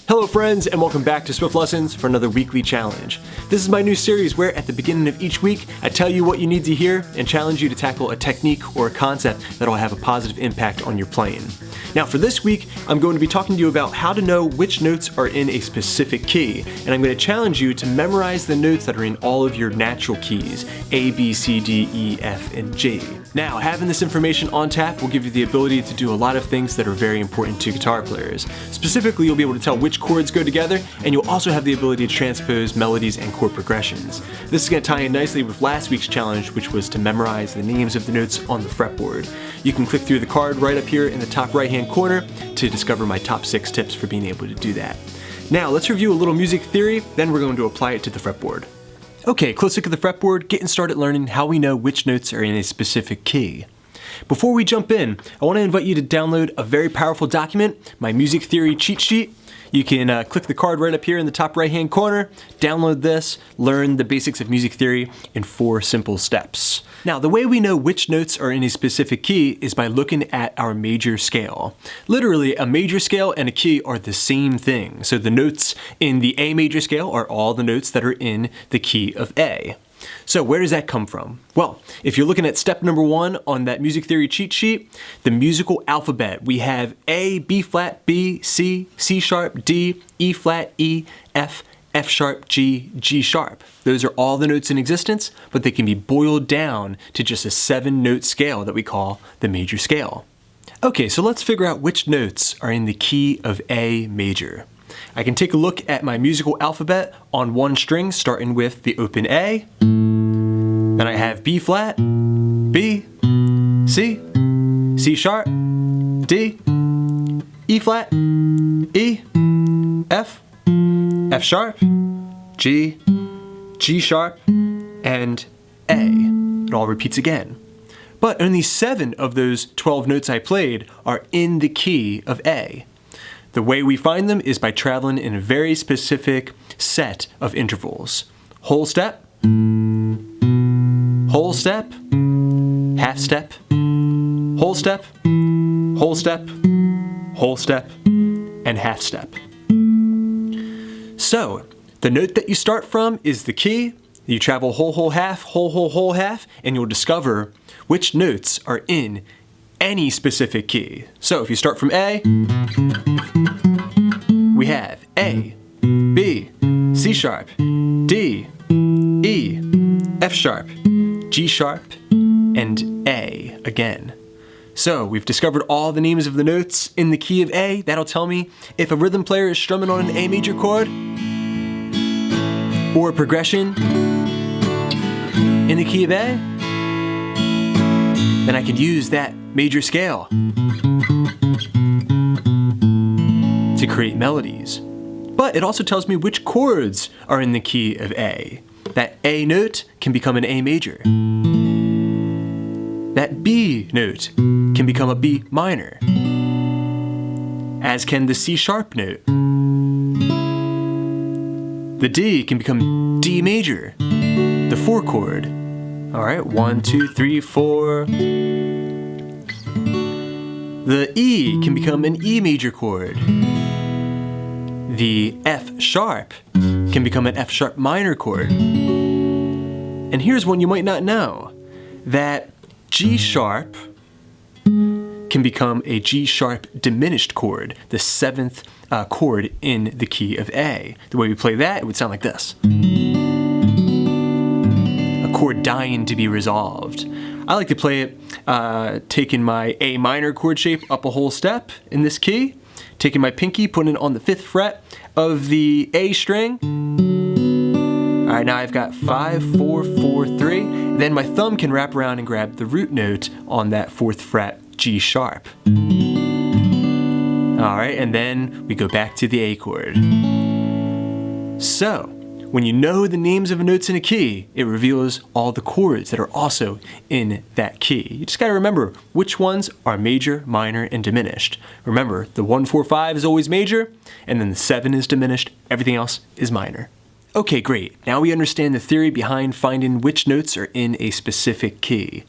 Hello friends, and welcome back to Swift Lessons for another weekly challenge. This is my new series where at the beginning of each week, I tell you what you need to hear and challenge you to tackle a technique or a concept that will have a positive impact on your playing. Now for this week, I'm going to be talking to you about how to know which notes are in a specific key, and I'm going to challenge you to memorize the notes that are in all of your natural keys, A, B, C, D, E, F, and G. Now, having this information on tap will give you the ability to do a lot of things that are very important to guitar players. Specifically, you'll be able to tell which chords go together, and you'll also have the ability to transpose melodies and chord progressions. This is going to tie in nicely with last week's challenge, which was to memorize the names of the notes on the fretboard. You can click through the card right up here in the top right-hand corner to discover my top 6 tips for being able to do that. Now, let's review a little music theory, then we're going to apply it to the fretboard. Okay, close look at the fretboard, getting started learning how we know which notes are in a specific key. Before we jump in, I want to invite you to download a very powerful document, my music theory cheat sheet. You can click the card right up here in the top right-hand corner, download this, learn the basics of music theory in 4 simple steps. Now, the way we know which notes are in a specific key is by looking at our major scale. Literally, a major scale and a key are the same thing. So the notes in the A major scale are all the notes that are in the key of A. So where does that come from? Well, if you're looking at step number 1 on that music theory cheat sheet, the musical alphabet, we have A, B flat, B, C, C sharp, D, E flat, E, F, F sharp, G, G sharp. Those are all the notes in existence, but they can be boiled down to just a 7-note scale that we call the major scale. Okay, so let's figure out which notes are in the key of A major. I can take a look at my musical alphabet on one string, starting with the open A. Then I have B flat, B, C, C sharp, D, E flat, E, F, F sharp, G, G sharp, and A. It all repeats again. But only 7 of those 12 notes I played are in the key of A. The way we find them is by traveling in a very specific set of intervals. Whole step, whole step, half step, whole step, whole step, whole step, and half step. So, the note that you start from is the key. You travel whole, whole, half, whole, half, and you'll discover which notes are in any specific key. So if you start from A, we have A, B, C sharp, D, E, F sharp, G sharp, and A again. So we've discovered all the names of the notes in the key of A. That'll tell me if a rhythm player is strumming on an A major chord or a progression in the key of A, then I could use that major scale to create melodies. But it also tells me which chords are in the key of A. That A note can become an A major. That B note can become a B minor, as can the C sharp note. The D can become D major, the 4 chord. All right, 1, 2, 3, 4. The E can become an E major chord. The F sharp can become an F sharp minor chord. And here's one you might not know, that G sharp can become a G sharp diminished chord, the 7th chord in the key of A. The way we play that, it would sound like this. A chord dying to be resolved. I like to play it taking my A minor chord shape up a whole step in this key, taking my pinky, putting it on the 5th fret of the A string. All right, now I've got 5, 4, 4, 3. Then my thumb can wrap around and grab the root note on that 4th fret, G sharp. All right, and then we go back to the A chord. So, when you know the names of the notes in a key, it reveals all the chords that are also in that key. You just gotta remember which ones are major, minor, and diminished. Remember, the 1, 4, 5 is always major, and then the 7 is diminished, everything else is minor. Okay, great. Now we understand the theory behind finding which notes are in a specific key.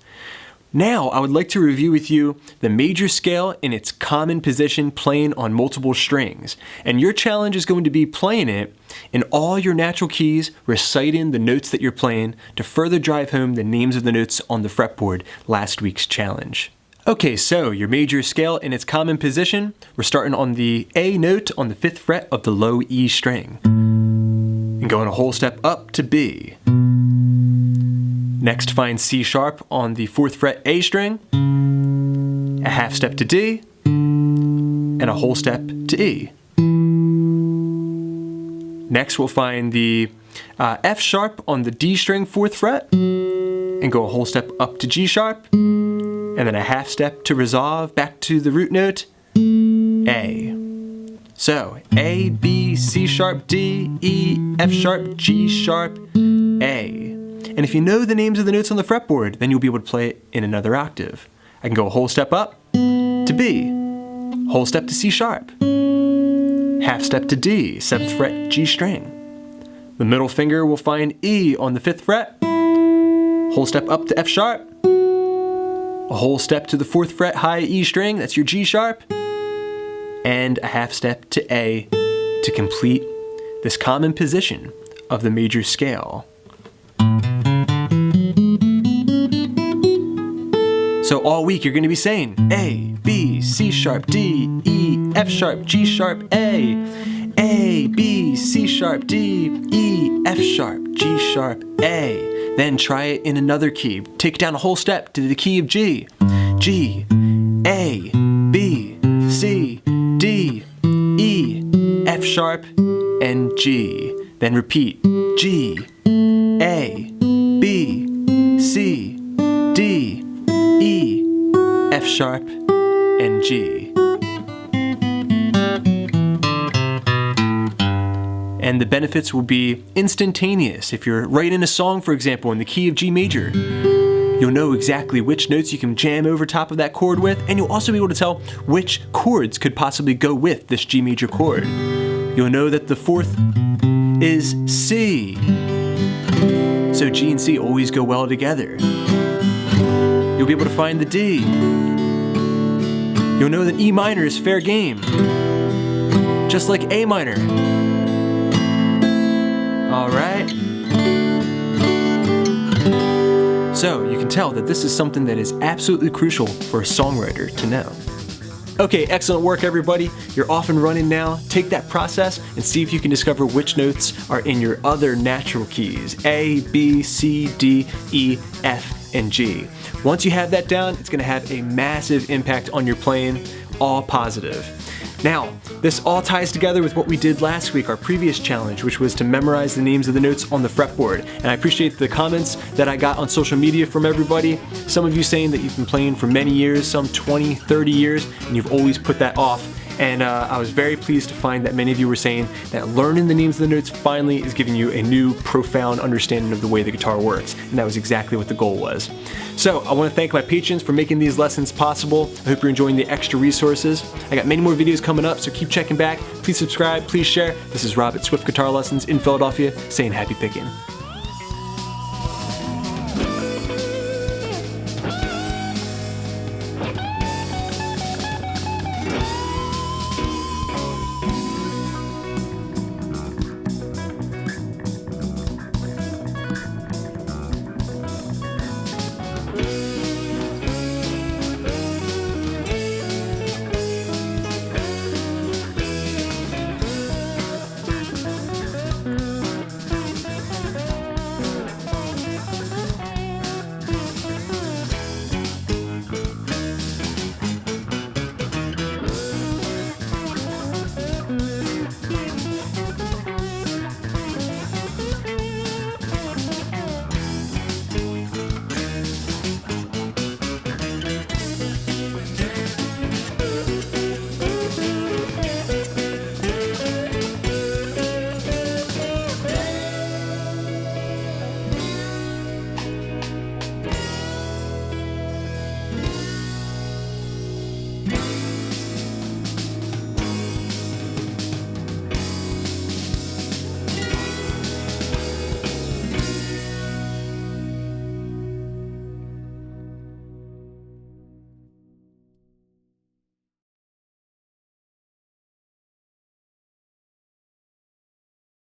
Now, I would like to review with you the major scale in its common position playing on multiple strings. And your challenge is going to be playing it in all your natural keys, reciting the notes that you're playing to further drive home the names of the notes on the fretboard, last week's challenge. Okay, so your major scale in its common position, we're starting on the A note on the 5th fret of the low E string, and going a whole step up to B. Next, find C sharp on the 4th fret A string, a half step to D, and a whole step to E. Next, we'll find the F sharp on the D string 4th fret, and go a whole step up to G sharp, and then a half step to resolve back to the root note, A. So, A, B, C sharp, D, E, F sharp, G sharp, A. And if you know the names of the notes on the fretboard, then you'll be able to play it in another octave. I can go a whole step up to B, whole step to C sharp, half step to D, 7th fret, G string. The middle finger will find E on the 5th fret, whole step up to F sharp, a whole step to the 4th fret high E string, that's your G sharp, and a half step to A to complete this common position of the major scale. So all week you're going to be saying A, B, C sharp, D, E, F sharp, G sharp, A, B, C sharp, D, E, F sharp, G sharp, A. Then try it in another key. Take it down a whole step to the key of G. G, A, B, C, D, E, F sharp, and G. Then repeat G, A, B, C, D, E, F sharp, and G. And the benefits will be instantaneous. If you're writing a song, for example, in the key of G major, you'll know exactly which notes you can jam over top of that chord with, and you'll also be able to tell which chords could possibly go with this G major chord. You'll know that the 4th is C, so G and C always go well together. You'll be able to find the D. You'll know that E minor is fair game, just like A minor. Alright? So, you can tell that this is something that is absolutely crucial for a songwriter to know. Okay, excellent work everybody. You're off and running now. Take that process and see if you can discover which notes are in your other natural keys. A, B, C, D, E, F, and G. Once you have that down, it's going to have a massive impact on your playing, all positive. Now, this all ties together with what we did last week, our previous challenge, which was to memorize the names of the notes on the fretboard. And I appreciate the comments that I got on social media from everybody. Some of you saying that you've been playing for many years, some 20, 30 years, and you've always put that off. And I was very pleased to find that many of you were saying that learning the names of the notes finally is giving you a new, profound understanding of the way the guitar works. And that was exactly what the goal was. So I want to thank my patrons for making these lessons possible. I hope you're enjoying the extra resources. I got many more videos coming up, so keep checking back. Please subscribe, please share. This is Rob at Swift Guitar Lessons in Philadelphia, saying happy picking.